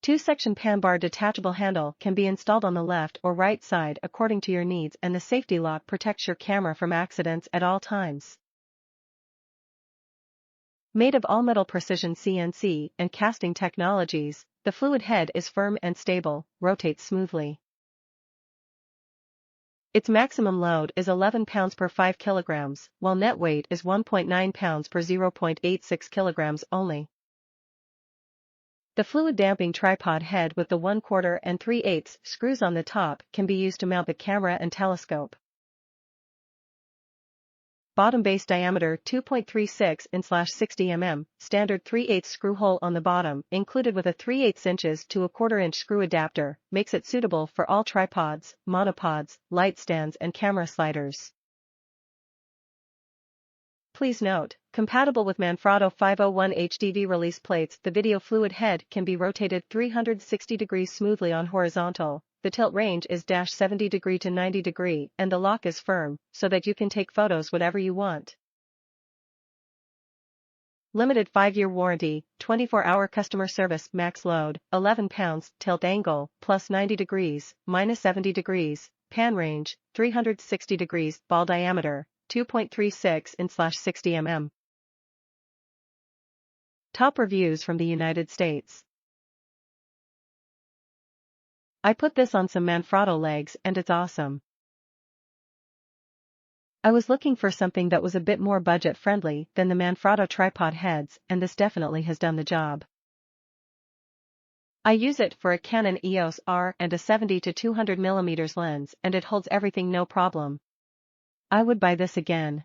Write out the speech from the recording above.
Two-section Pan Bar Detachable handle can be installed on the left or right side according to your needs, and the safety lock protects your camera from accidents at all times. Made of all-metal precision CNC and casting technologies, the fluid head is firm and stable, rotates smoothly. Its maximum load is 11 pounds per 5 kilograms, while net weight is 1.9 pounds per 0.86 kilograms only. The fluid damping tripod head with the 1/4 and 3/8 screws on the top can be used to mount the camera and telescope. Bottom base diameter 2.36 in/60 mm, standard 3/8 screw hole on the bottom, included with a 3/8 inches to a 1/4 inch screw adapter, makes it suitable for all tripods, monopods, light stands and camera sliders. Please note, compatible with Manfrotto 501 HDV release plates, the video fluid head can be rotated 360 degrees smoothly on horizontal. The tilt range is -70 degree to 90 degree, and the lock is firm, so that you can take photos whatever you want. Limited 5-year warranty, 24-hour customer service, max load, 11 pounds, tilt angle, +90 degrees, -70 degrees, pan range, 360 degrees, ball diameter, 2.36 in/60 mm. Top reviews from the United States. I put this on some Manfrotto legs and it's awesome. I was looking for something that was a bit more budget-friendly than the Manfrotto tripod heads, and this definitely has done the job. I use it for a Canon EOS R and a 70 to 200 mm lens, and it holds everything no problem. I would buy this again.